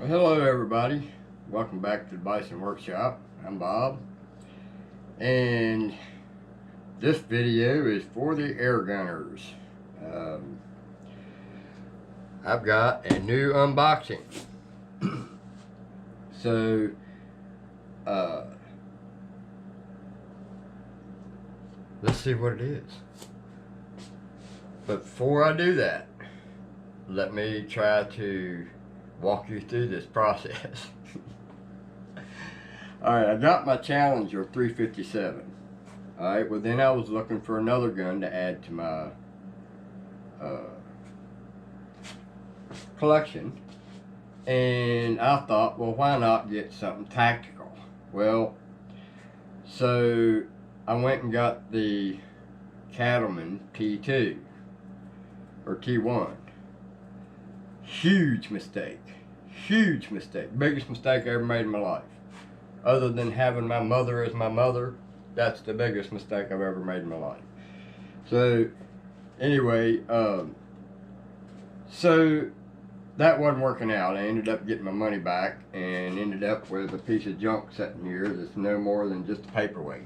Hello everybody, welcome back to the Bison Workshop. I'm Bob, and this video is for the air gunners. I've got a new unboxing. So let's see what it is. But before I do that, let me try to walk you through this process. Alright, I got my Challenger 357. Alright, well then I was looking for another gun to add to my collection. And I thought, well, why not get something tactical? Well, so I went and got the Cattleman T2 or T1. Huge mistake. Huge mistake. Biggest mistake I ever made in my life. Other than having my mother as my mother, that's the biggest mistake I've ever made in my life. So, anyway, so that wasn't working out. I ended up getting my money back and ended up with a piece of junk sitting here that's no more than just a paperweight.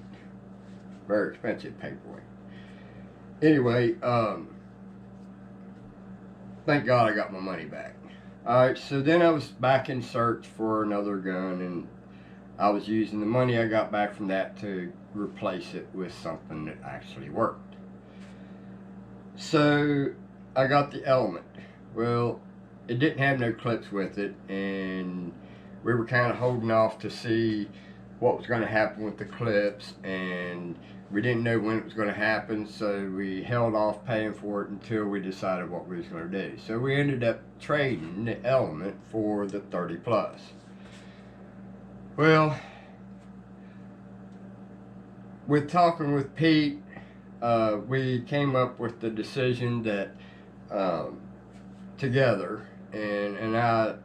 Very expensive paperweight. Anyway, thank God I got my money back. Alright, so then I was back in search for another gun, and I was using the money I got back from that to replace it with something that actually worked. So I got the Element. Well, it didn't have no clips with it, and we were kind of holding off to see what was going to happen with the clips, and we didn't know when it was going to happen, so we held off paying for it until we decided what we was going to do. So we ended up trading the Element for the 30 Plus. Well, with talking with Pete, we came up with the decision that together, and I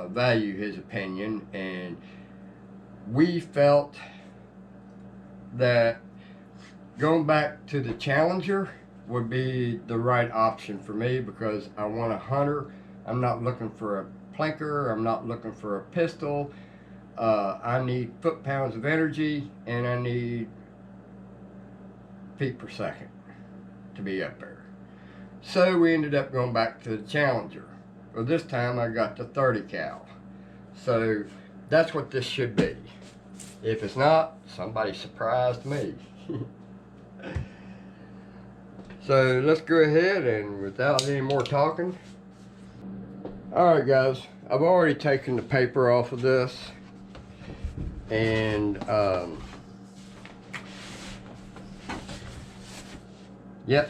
value his opinion, and we felt that going back to the Challenger would be the right option for me, because I want a hunter. I'm not looking for a plinker. I'm not looking for a pistol. I need foot-pounds of energy, and I need feet per second to be up there. So we ended up going back to the Challenger. Well, this time I got the 30 cal. So that's what this should be. If it's not, somebody surprised me. So let's go ahead, and without any more talking. Alright guys, I've already taken the paper off of this, and yep,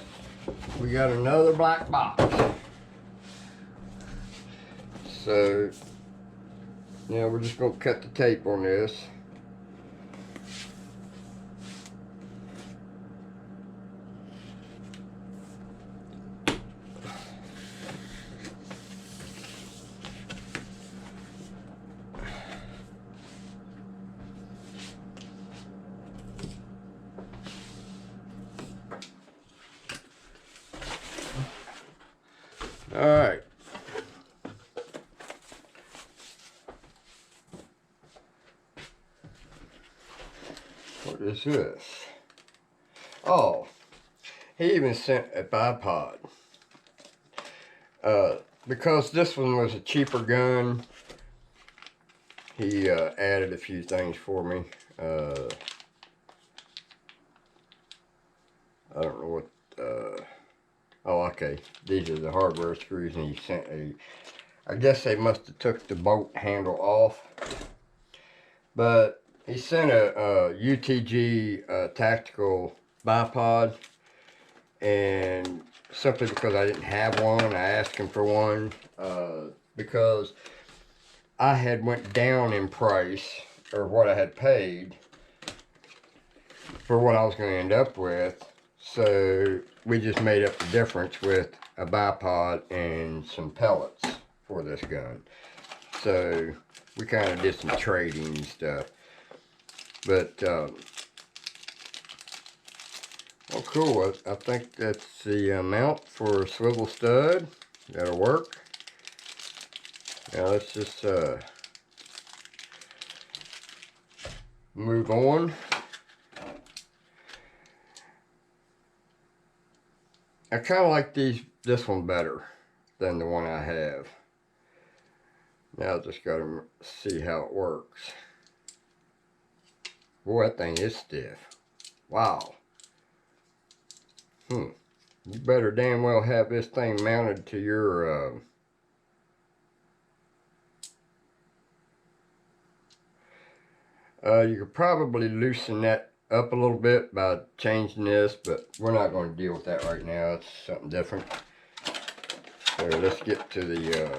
we got another black box. So now we're just going to cut the tape on this. All right. What is this? Oh, he even sent a bipod. Because this one was a cheaper gun, he added a few things for me. I don't know what. Oh, okay. These are the hardware screws, and he sent a. I guess they must have took the bolt handle off. But he sent a UTG tactical bipod, and simply because I didn't have one, I asked him for one, because I had went down in price, or what I had paid for what I was going to end up with. So we just made up the difference with a bipod and some pellets for this gun. So we kind of did some trading stuff. But, oh cool, I think that's the mount for a swivel stud. That'll work. Now let's just move on. I kind of like this one better than the one I have. Now I just got to see how it works. Boy, that thing is stiff. Wow. You better damn well have this thing mounted to your you could probably loosen that up a little bit by changing this, but we're not going to deal with that right now. It's something different. So let's get to the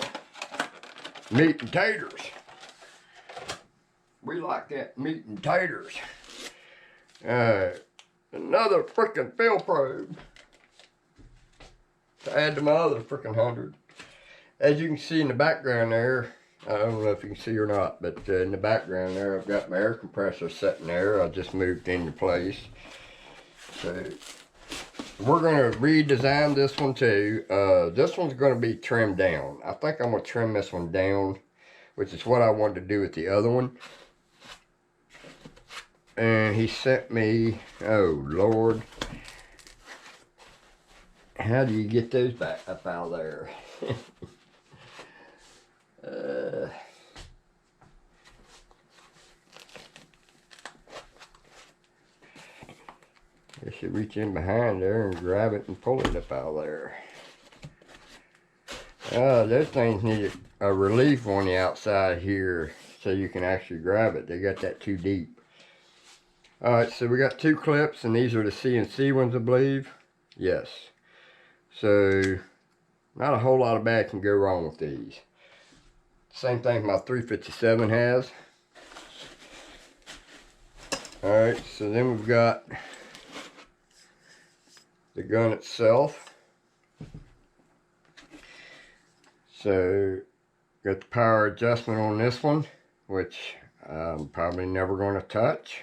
meat and taters. We like that meat and taters. Another freaking fill probe to add to my other freaking 100. As you can see in the background there, I don't know if you can see or not, but in the background there, I've got my air compressor sitting there. I just moved into place. So we're going to redesign this one too. This one's going to be trimmed down. I think I'm going to trim this one down, which is what I wanted to do with the other one. And he sent me, oh Lord, how do you get those back up out of there? I should reach in behind there and grab it and pull it up out of there. Those things need a relief on the outside here so you can actually grab it. They got that too deep. Alright, so we got 2 clips, and these are the CNC ones, I believe. Yes. So, not a whole lot of bad can go wrong with these. Same thing my 357 has. Alright, so then we've got the gun itself. So, got the power adjustment on this one, which I'm probably never going to touch.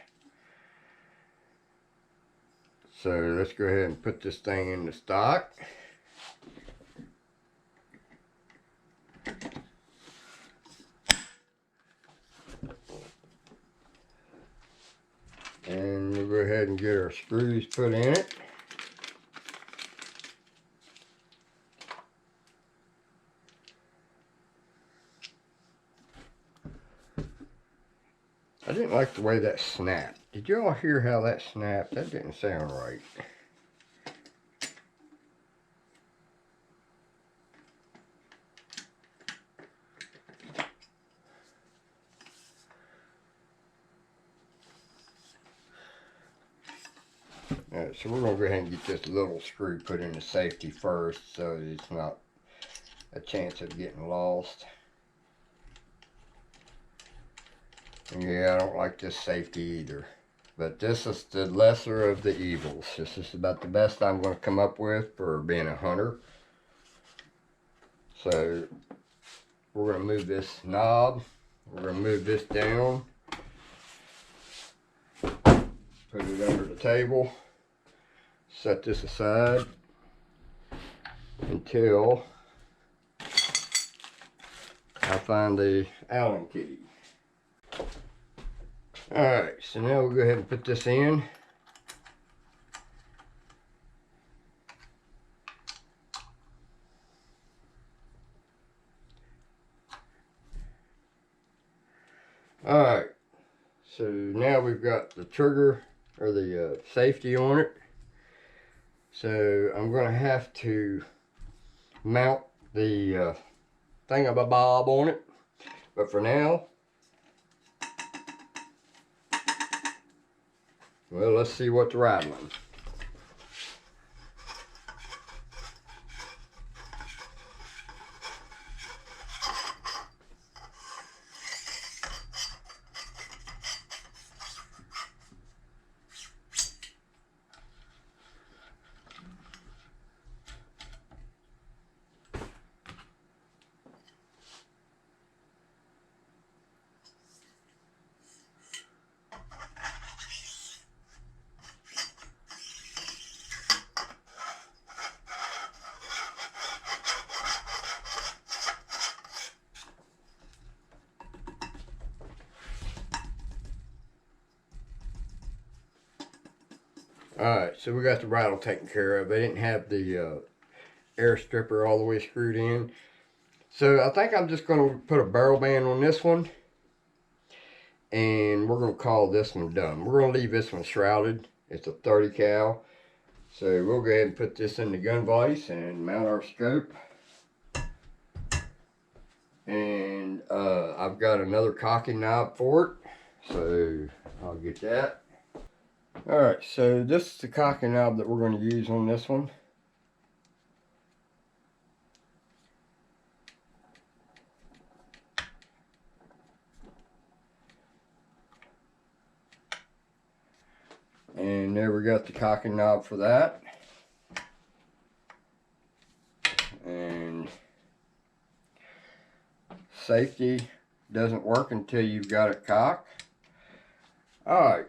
So let's go ahead and put this thing in the stock. And we'll go ahead and get our screws put in it. I didn't like the way that snapped. Did you all hear how that snapped? That didn't sound right. Alright, so we're going to go ahead and get this little screw put in the safety first so it's not a chance of getting lost. And yeah, I don't like this safety either. But this is the lesser of the evils. This is about the best I'm going to come up with for being a hunter. So we're going to move this knob. We're going to move this down. Put it under the table. Set this aside until I find the Allen key. Alright, so now we'll go ahead and put this in. Alright, so now we've got the trigger or the safety on it. So I'm going to have to mount the thingamabob on it. But for now, well, let's see what's rattling. Alright, so we got the rattle taken care of. They didn't have the air stripper all the way screwed in. So I think I'm just going to put a barrel band on this one. And we're going to call this one done. We're going to leave this one shrouded. It's a 30 cal. So we'll go ahead and put this in the gun vise and mount our scope. And I've got another cocking knob for it. So I'll get that. Alright, so this is the cocking knob that we're going to use on this one. And there we got the cocking knob for that. And safety doesn't work until you've got it cocked. Alright,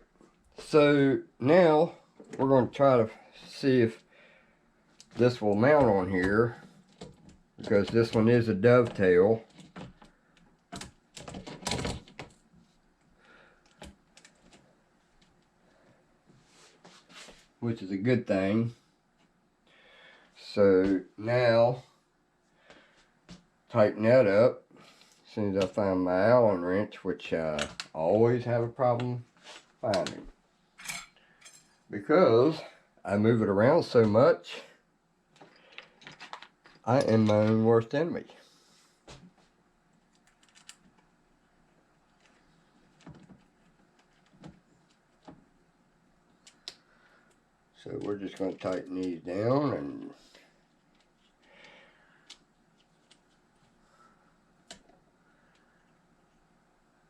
so now we're going to try to see if this will mount on here, because this one is a dovetail. Which is a good thing. So now, tighten that up. As soon as I find my Allen wrench, which I always have a problem finding, because I move it around so much, I am my own worst enemy. So we're just going to tighten these down, and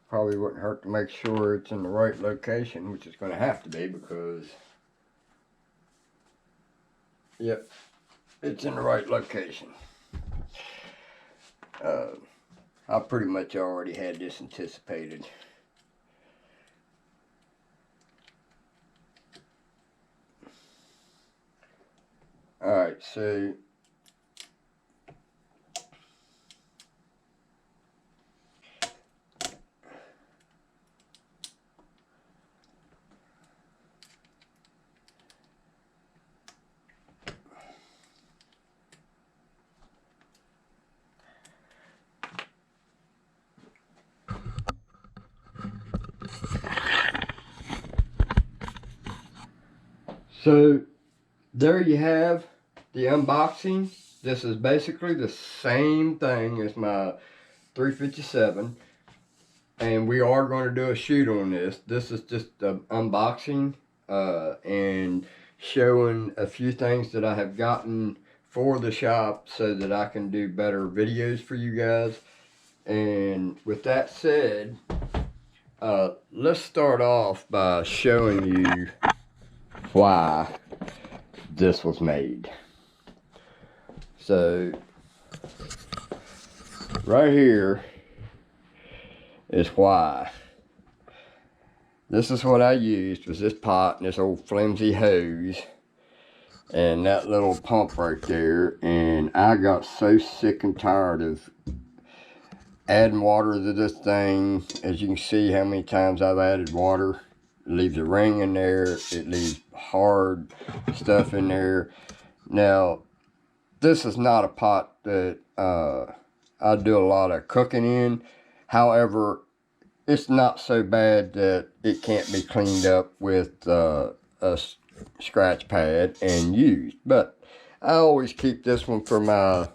probably wouldn't hurt to make sure it's in the right location, which is going to have to be, because yep, it's in the right location. I pretty much already had this anticipated. Alright, so there you have the unboxing. This is basically the same thing as my 357, and we are going to do a shoot on this. This is just the unboxing and showing a few things that I have gotten for the shop so that I can do better videos for you guys. And with that said, let's start off by showing you why this was made. So right here is why. This is what I used, was this pot and this old flimsy hose and that little pump right there, and I got so sick and tired of adding water to this thing. As you can see how many times I've added water. It leaves a ring in there, it leaves hard stuff in there. Now this is not a pot that I do a lot of cooking in. However, it's not so bad that it can't be cleaned up with a scratch pad and used. But I always keep this one for my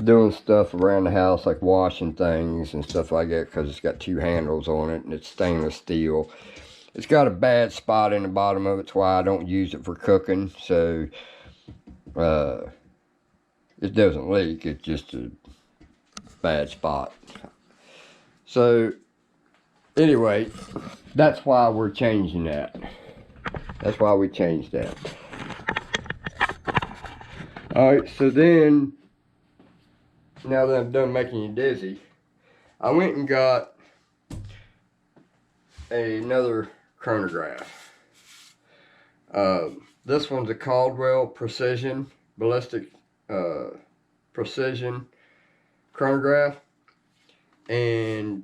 doing stuff around the house, like washing things and stuff like that, because it's got two handles on it and it's stainless steel. It's got a bad spot in the bottom of it. That's why I don't use it for cooking. So it doesn't leak, it's just a bad spot. So anyway, that's why we're changing that. That's why we changed that. Alright, so then, now that I'm done making you dizzy, I went and got another chronograph. This one's a Caldwell Precision Ballistic Precision chronograph, and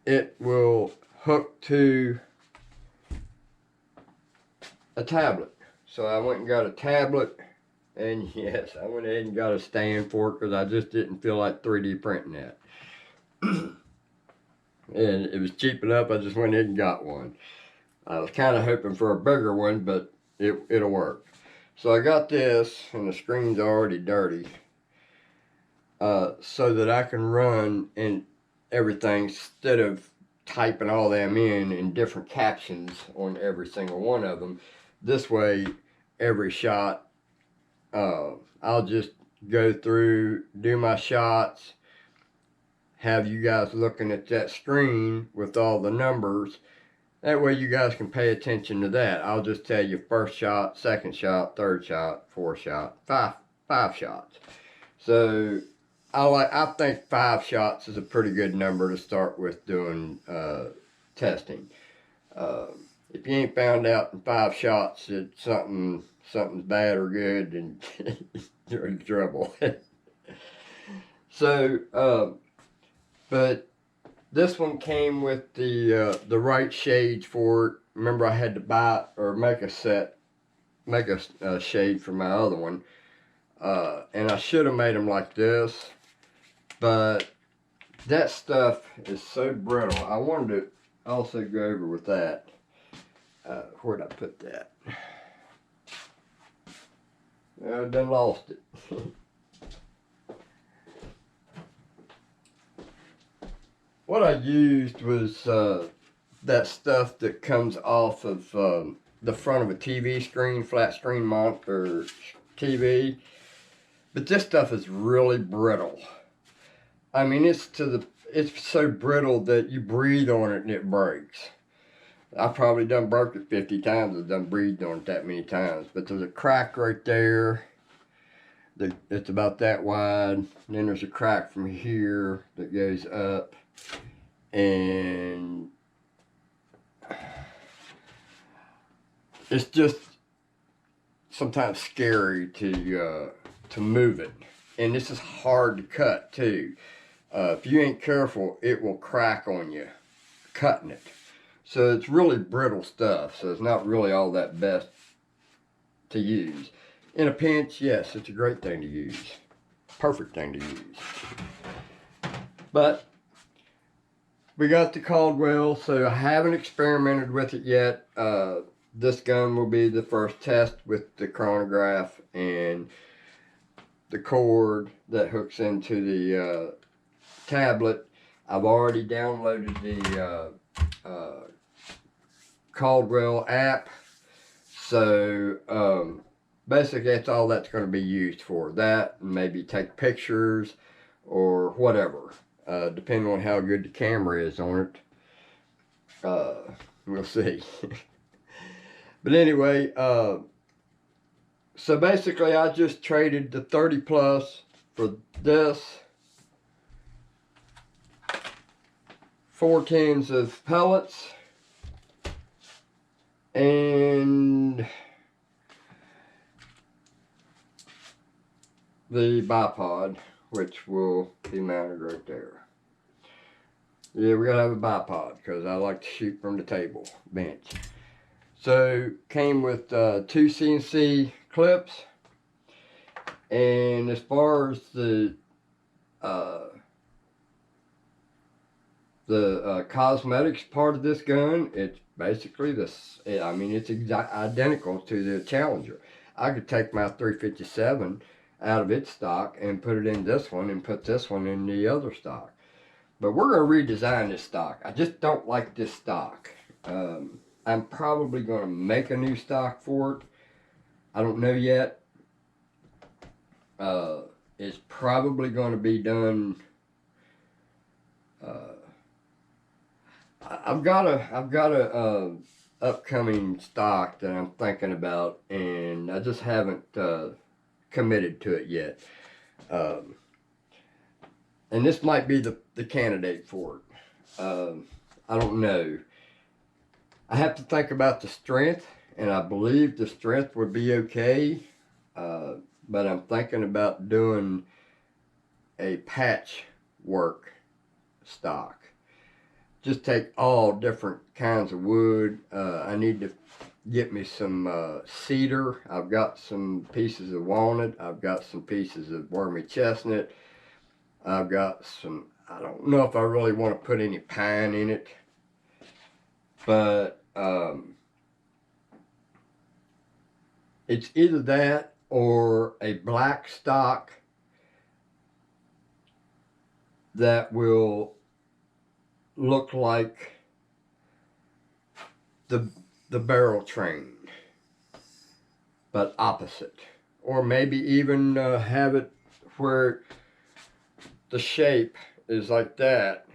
it will hook to a tablet. So I went and got a tablet, and yes, I went ahead and got a stand for it because I just didn't feel like 3D printing that. And it was cheap enough, I just went ahead and got one. I was kind of hoping for a bigger one, but it'll work. So I got this, and the screen's already dirty, so that I can run and everything instead of typing all them in different captions on every single one of them. This way, every shot, I'll just go through, do my shots, have you guys looking at that screen with all the numbers. That way you guys can pay attention to that. I'll just tell you first shot, second shot, third shot, fourth shot, five shots. So I think 5 shots is a pretty good number to start with doing testing. Uh, if you ain't found out in 5 shots that something's bad or good, then you're in trouble. So, but this one came with the right shades for it. Remember, I had to buy or make a shade for my other one, and I should have made them like this, but that stuff is so brittle. I wanted to also go over with that. Where'd I put that? I done lost it. What I used was that stuff that comes off of the front of a TV screen, flat screen monitor TV. But this stuff is really brittle. I mean, it's so brittle that you breathe on it and it breaks. I probably done broke it 50 times. I've done breathed on it that many times. But there's a crack right there. It's about that wide. And then there's a crack from here that goes up. And it's just sometimes scary to move it. And this is hard to cut too. If you ain't careful, it will crack on you cutting it. So it's really brittle stuff. So it's not really all that best to use. In a pinch, yes, it's a great thing to use. Perfect thing to use. But we got the Caldwell, so I haven't experimented with it yet. This gun will be the first test with the chronograph and the cord that hooks into the tablet. I've already downloaded the Caldwell app, so basically that's all that's going to be used for. That, maybe take pictures or whatever, depending on how good the camera is on it. We'll see. But anyway, so basically I just traded the 30 plus for this. 4 tins of pellets. And the bipod, which will be mounted right there. Yeah, we gotta have a bipod because I like to shoot from the table bench. So came with 2 CNC clips, and as far as the cosmetics part of this gun, it's basically this. I mean, it's identical to the Challenger. I could take my 357 out of its stock and put it in this one and put this one in the other stock. But we're going to redesign this stock. I just don't like this stock. I'm probably going to make a new stock for it. I don't know yet. It's probably going to be done. I've got a upcoming stock that I'm thinking about, and I just haven't committed to it yet. And this might be the candidate for it. I don't know. I have to think about the strength, and I believe the strength would be okay. But I'm thinking about doing a patchwork stock. Just take all different kinds of wood. I need to get me some cedar. I've got some pieces of walnut. I've got some pieces of wormy chestnut. I've got some, I don't know if I really want to put any pine in it, but it's either that or a black stock that will look like the barrel train, but opposite. Or maybe even have it where the shape is like that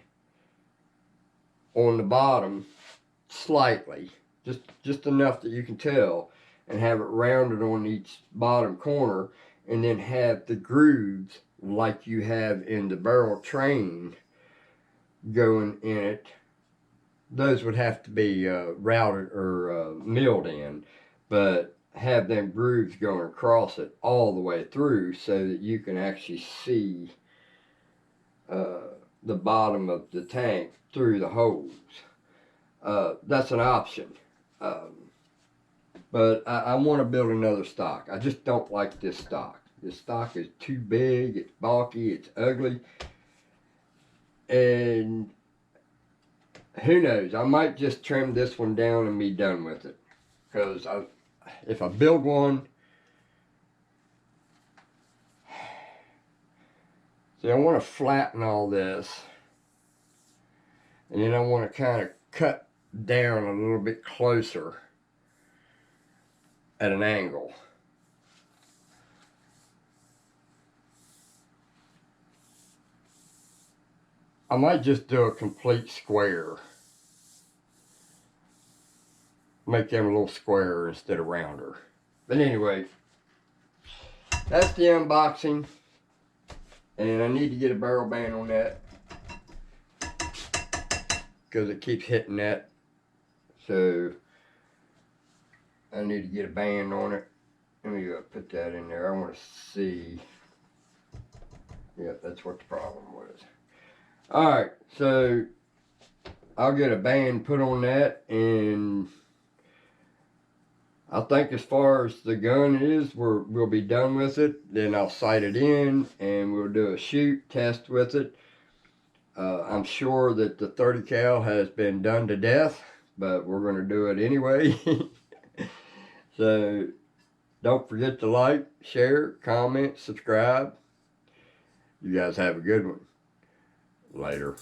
on the bottom slightly, just enough that you can tell, and have it rounded on each bottom corner, and then have the grooves like you have in the barrel train going in it. Those would have to be routed or milled in, but have them grooves going across it all the way through so that you can actually see the bottom of the tank through the holes. That's an option. But I want to build another stock. I just don't like this stock. This stock is too big, it's bulky, it's ugly. And who knows, I might just trim this one down and be done with it. Because if I build one, see, I want to flatten all this. And then I want to kind of cut down a little bit closer at an angle. I might just do a complete square. Make them a little square instead of rounder. But anyway, that's the unboxing. And I need to get a barrel band on that, because it keeps hitting that. So I need to get a band on it. Let me put that in there. I want to see. Yep, that's what the problem was. Alright, so I'll get a band put on that, and I think as far as the gun is, we'll be done with it. Then I'll sight it in and we'll do a shoot test with it. I'm sure that the 30 cal has been done to death, but we're going to do it anyway. So don't forget to like, share, comment, subscribe. You guys have a good one. Later.